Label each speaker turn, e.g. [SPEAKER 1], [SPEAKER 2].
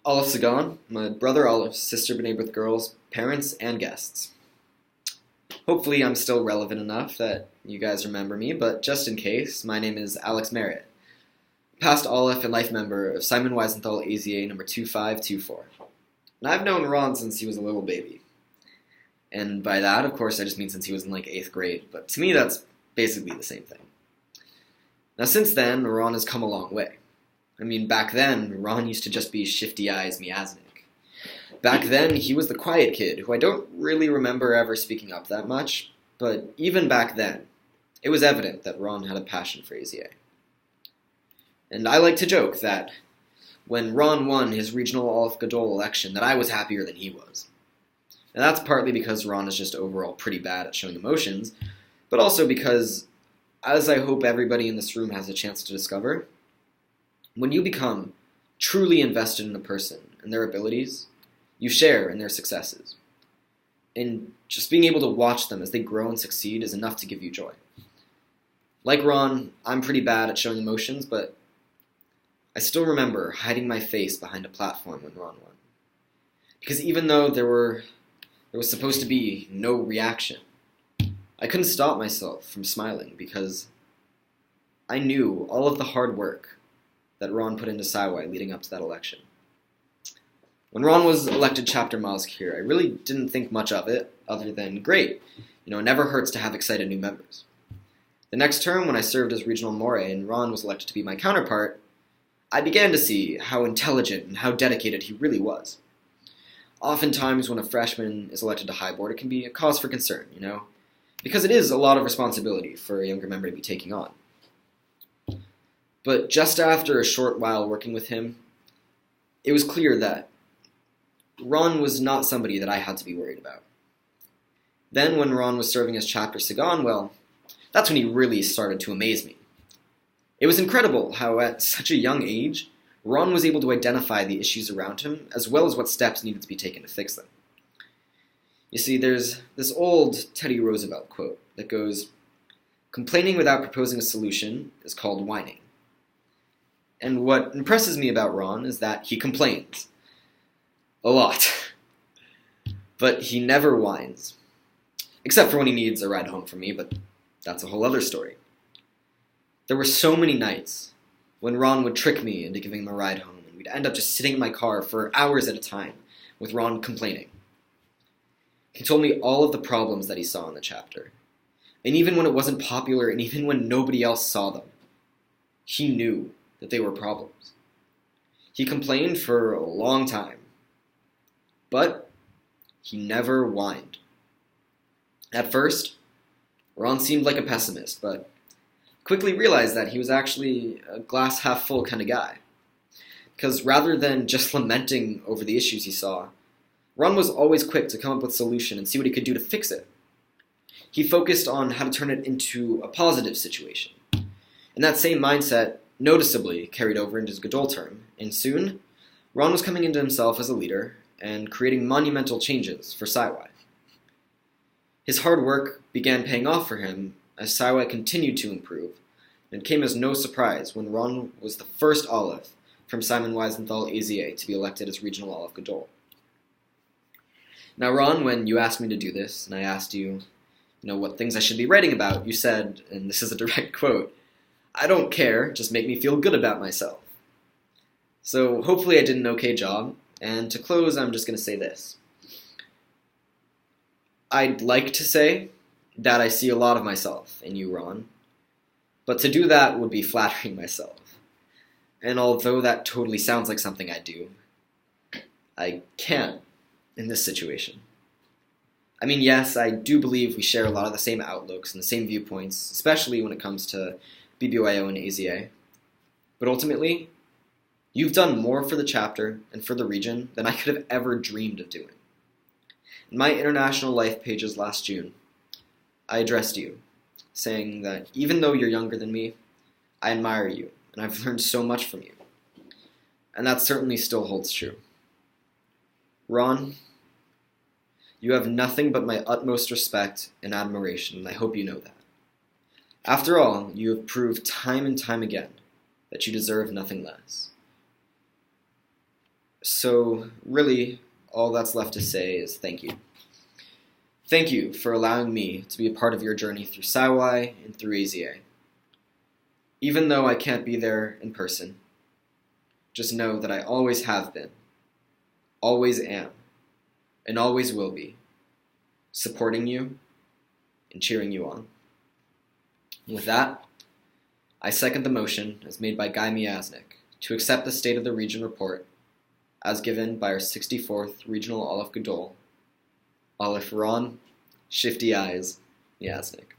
[SPEAKER 1] Olive Sagan, my brother Olive's sister B'nai B'rith girls, parents, and guests. Hopefully I'm still relevant enough that you guys remember me, but just in case, my name is Alex Marriott, past Olive and life member of Simon Wiesenthal AZA number 2524. And I've known Ron since he was a little baby. And by that, of course, I just mean since he was in 8th grade, but to me that's basically the same thing. Now since then, Ron has come a long way. I mean, back then, Ron used to just be Shifty Eyes Miasnik. Back then, he was the quiet kid, who I don't really remember ever speaking up that much, but even back then, it was evident that Ron had a passion for AZA. And I like to joke that when Ron won his regional Aleph Gadol election, that I was happier than he was. And that's partly because Ron is just overall pretty bad at showing emotions, but also because, as I hope everybody in this room has a chance to discover, when you become truly invested in a person and their abilities, you share in their successes. And just being able to watch them as they grow and succeed is enough to give you joy. Like Ron, I'm pretty bad at showing emotions, but I still remember hiding my face behind a platform when Ron won. Because even though there was supposed to be no reaction, I couldn't stop myself from smiling because I knew all of the hard work that Ron put into SciY leading up to that election. When Ron was elected chapter Mazkir, I really didn't think much of it, other than, great, it never hurts to have excited new members. The next term, when I served as regional More and Ron was elected to be my counterpart, I began to see how intelligent and how dedicated he really was. Oftentimes, when a freshman is elected to high board, it can be a cause for concern, because it is a lot of responsibility for a younger member to be taking on. But just after a short while working with him, it was clear that Ron was not somebody that I had to be worried about. Then when Ron was serving as chapter Sagan, well, that's when he really started to amaze me. It was incredible how at such a young age, Ron was able to identify the issues around him as well as what steps needed to be taken to fix them. You see, there's this old Teddy Roosevelt quote that goes, "Complaining without proposing a solution is called whining." And what impresses me about Ron is that he complains. A lot. But he never whines. Except for when he needs a ride home from me, but that's a whole other story. There were so many nights when Ron would trick me into giving him a ride home, and we'd end up just sitting in my car for hours at a time, with Ron complaining. He told me all of the problems that he saw in the chapter. And even when it wasn't popular, and even when nobody else saw them, he knew that they were problems. He complained for a long time, but he never whined. At first, Ron seemed like a pessimist, but quickly realized that he was actually a glass half full kind of guy. Because rather than just lamenting over the issues he saw, Ron was always quick to come up with a solution and see what he could do to fix it. He focused on how to turn it into a positive situation. And that same mindset noticeably carried over into his Gadol term, and soon, Ron was coming into himself as a leader and creating monumental changes for SciY. His hard work began paying off for him as SciY continued to improve, and it came as no surprise when Ron was the first Aleph from Simon Wiesenthal AZA to be elected as regional Aleph Gadol. Now, Ron, when you asked me to do this, and I asked you, what things I should be writing about, you said, and this is a direct quote, "I don't care, just make me feel good about myself." So hopefully I did an okay job, and to close, I'm just going to say this. I'd like to say that I see a lot of myself in you, Ron, but to do that would be flattering myself. And although that totally sounds like something I do, I can't in this situation. I mean, yes, I do believe we share a lot of the same outlooks and the same viewpoints, especially when it comes to BBYO and AZA. But ultimately, you've done more for the chapter and for the region than I could have ever dreamed of doing. In my International Life pages last June, I addressed you, saying that even though you're younger than me, I admire you, and I've learned so much from you. And that certainly still holds true. Ron, you have nothing but my utmost respect and admiration, and I hope you know that. After all, you have proved time and time again that you deserve nothing less. So really, all that's left to say is thank you. Thank you for allowing me to be a part of your journey through Saiwai and through AZA. Even though I can't be there in person, just know that I always have been, always am, and always will be, supporting you and cheering you on. With that, I second the motion as made by Guy Miasnik to accept the State of the Region report as given by our 64th Regional Aleph Gadol, Aleph Ron, Shifty Eyes, Miasnik.